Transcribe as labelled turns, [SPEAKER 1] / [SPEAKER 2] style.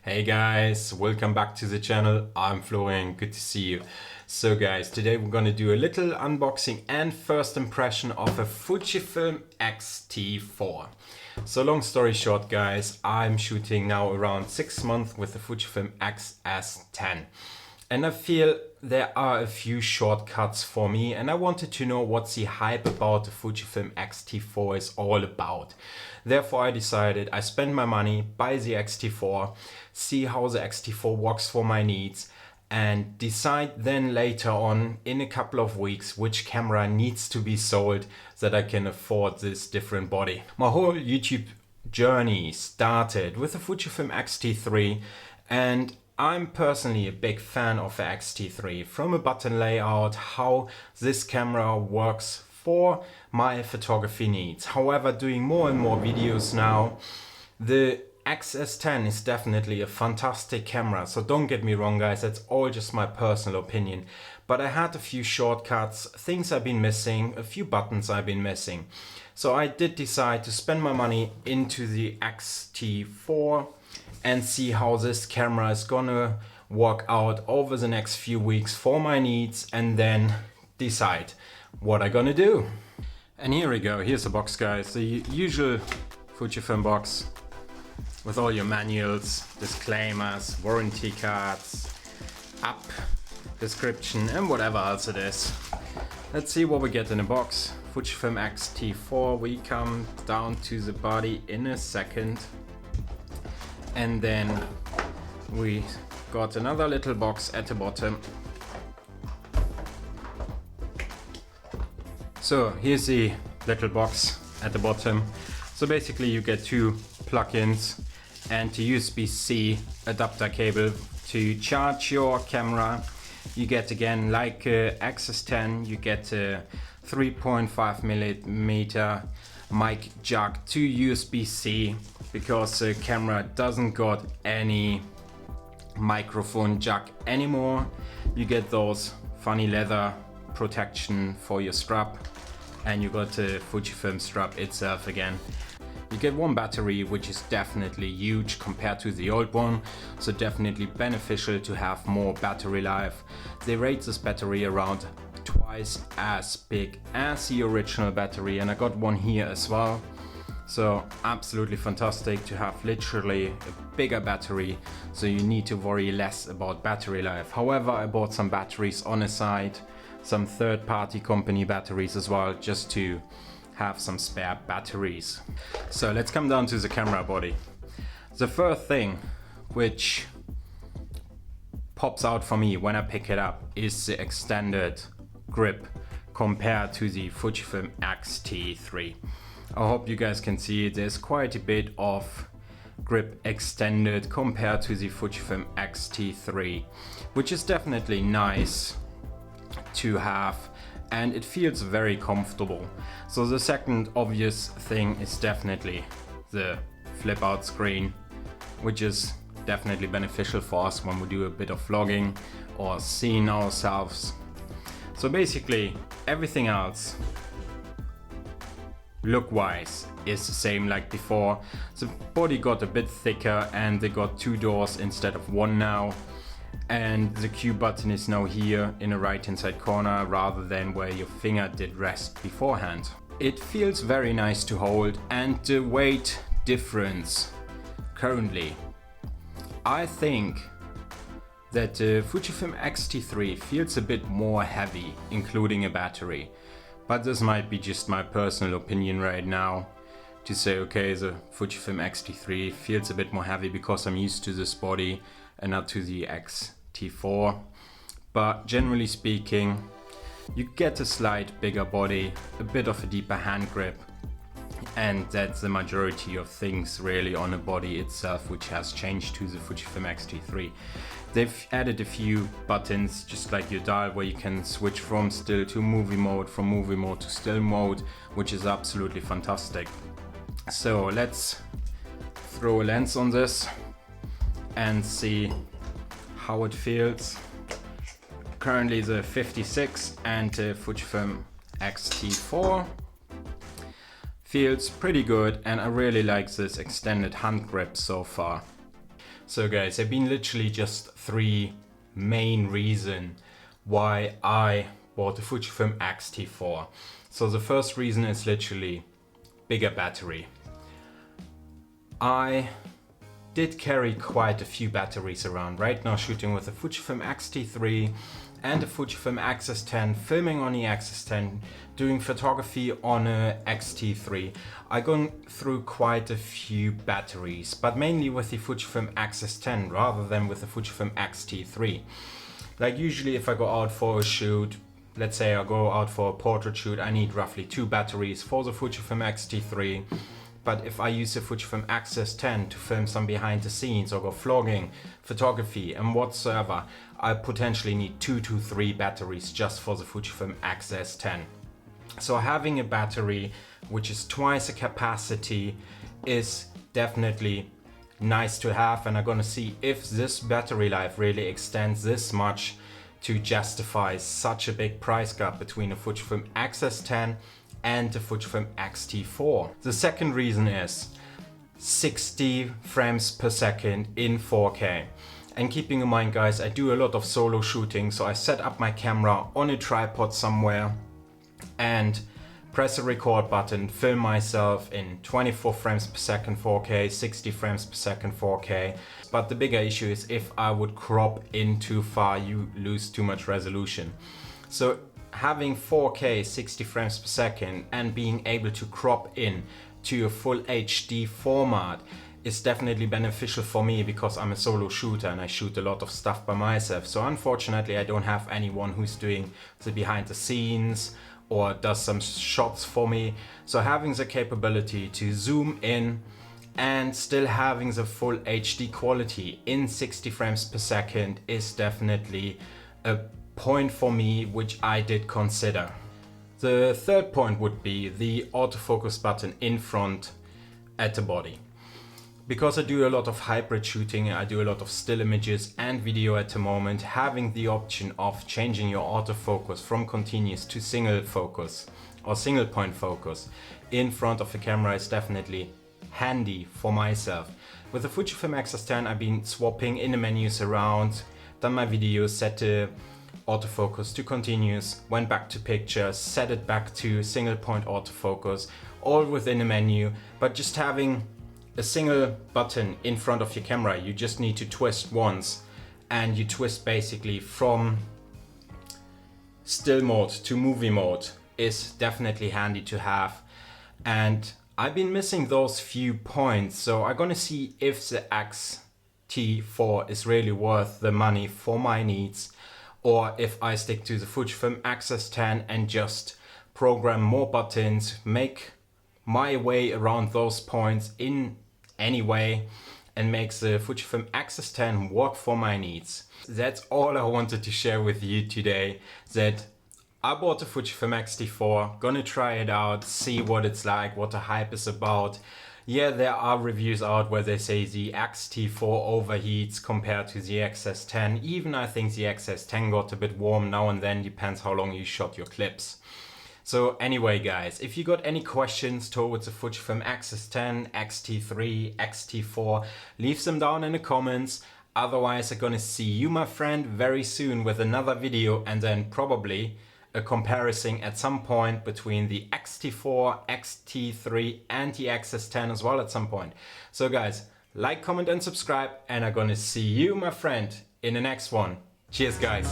[SPEAKER 1] Hey guys, welcome back to the channel. I'm Florian, good to see you. So guys, today we're gonna do a little unboxing and first impression of a Fujifilm X-T4. So long story short guys, I'm shooting now around 6 months with the Fujifilm X-S10. And I feel there are a few shortcuts for me, and I wanted to know what the hype about the Fujifilm X-T4 is all about. Therefore I decided I spend my money, buy the X-T4, see how the X-T4 works for my needs, and decide then later on in a couple of weeks which camera needs to be sold so that I can afford this different body. My whole YouTube journey started with the Fujifilm X-T3, and I'm personally a big fan of the X-T3 from a button layout, how this camera works for my photography needs. However, doing more and more videos now, the X-S10 is definitely a fantastic camera. So don't get me wrong guys, that's all just my personal opinion. But I had a few shortcuts, things I've been missing, a few buttons I've been missing. So I did decide to spend my money into the X-T4 and see how this camera is gonna work out over the next few weeks for my needs, and then decide what I'm gonna do. And here we go, here's the box guys, the usual Fujifilm box with all your manuals, disclaimers, warranty cards, app description and whatever else it is. Let's see what we get in the box. Fujifilm X-T4, we come down to the body in a second. And then we got another little box at the bottom. So here's the little box at the bottom. So basically you get two plugins and a USB-C adapter cable to charge your camera. You get again, like X-S10, you get a 3.5mm mic jack to USB-C, because the camera doesn't got any microphone jack anymore. You get those funny leather protection for your strap, and you got the Fujifilm strap itself again. You get one battery, which is definitely huge compared to the old one, so definitely beneficial to have more battery life. They rate this battery around twice as big as the original battery, and I got one here as well. So absolutely fantastic to have literally a bigger battery, so you need to worry less about battery life. However, I bought some batteries on the side, some third-party company batteries as well, just to have some spare batteries. So let's come down to the camera body. The first thing which pops out for me when I pick it up is the extended grip compared to the Fujifilm X-T3. I hope you guys can see there's quite a bit of grip extended compared to the Fujifilm X-T3, which is definitely nice to have, and it feels very comfortable. So the second obvious thing is definitely the flip out screen, which is definitely beneficial for us when we do a bit of vlogging or seeing ourselves. So basically everything else look wise is the same like before. The body got a bit thicker and they got two doors instead of one now, and the Q button is now here in the right hand side corner rather than where your finger did rest beforehand. It feels very nice to hold, and the weight difference currently, I think that the Fujifilm X-T3 feels a bit more heavy, including a battery. But this might be just my personal opinion right now, to say okay, the Fujifilm X-T3 feels a bit more heavy because I'm used to this body and not to the X-T4. But generally speaking, you get a slight bigger body, a bit of a deeper hand grip, and that's the majority of things really on the body itself which has changed to the Fujifilm X-T3. They've added a few buttons, just like your dial, where you can switch from still to movie mode, from movie mode to still mode, which is absolutely fantastic. So let's throw a lens on this and see how it feels. Currently the 56 and the Fujifilm X-T4 feels pretty good, and I really like this extended hand grip so far. So guys, there have been literally just 3 main reasons why I bought the Fujifilm X-T4. So the first reason is literally bigger battery. I did carry quite a few batteries around. Right now shooting with the Fujifilm X-T3 and the Fujifilm X-S10, filming on the X-S10, doing photography on a X-T3. I've gone through quite a few batteries, but mainly with the Fujifilm X-S10 rather than with the Fujifilm X-T3. Like usually if I go out for a shoot, let's say I go out for a portrait shoot, I need roughly 2 batteries for the Fujifilm X-T3. But if I use the Fujifilm X-S10 to film some behind the scenes or go vlogging, photography and whatsoever, I potentially need 2 to 3 batteries just for the Fujifilm X-S10. So having a battery which is twice the capacity is definitely nice to have, and I'm gonna see if this battery life really extends this much to justify such a big price gap between the Fujifilm X-S10 and the Fujifilm X-T4. The second reason is 60 frames per second in 4K. And keeping in mind guys, I do a lot of solo shooting, so I set up my camera on a tripod somewhere and press a record button, film myself in 24 frames per second 4K, 60 frames per second 4K. But the bigger issue is if I would crop in too far, you lose too much resolution. So having 4K 60 frames per second and being able to crop in to a full HD format is definitely beneficial for me because I'm a solo shooter and I shoot a lot of stuff by myself. So unfortunately I don't have anyone who's doing the behind the scenes or does some shots for me. So having the capability to zoom in and still having the full HD quality in 60 frames per second is definitely a point for me which I did consider. The third point would be the autofocus button in front at the body. Because I do a lot of hybrid shooting, I do a lot of still images and video at the moment, having the option of changing your autofocus from continuous to single focus or single point focus in front of the camera is definitely handy for myself. With the Fujifilm X-S10 I've been swapping in the menus around, done my videos, set the autofocus to continuous, went back to pictures, set it back to single point autofocus, all within the menu. But just having a single button in front of your camera, you just need to twist once and you twist basically from still mode to movie mode is definitely handy to have. And I've been missing those few points, so I'm gonna see if the X-T4 is really worth the money for my needs, or if I stick to the Fujifilm X-S10 and just program more buttons, make my way around those points in any way and makes the Fujifilm X-S10 work for my needs. That's all I wanted to share with you today, that I bought the Fujifilm X-T4, gonna try it out, see what it's like, what the hype is about. Yeah, there are reviews out where they say the X-T4 overheats compared to the X-S10. Even I think the X-S10 got a bit warm now and then, depends how long you shot your clips. So anyway guys, if you got any questions towards the Fujifilm X-S10, X-T3, X-T4, leave them down in the comments. Otherwise I'm gonna see you my friend very soon with another video and then probably a comparison at some point between the X-T4, X-T3 and the X-S10 as well at some point. So guys, like, comment and subscribe and I'm gonna see you my friend in the next one. Cheers guys.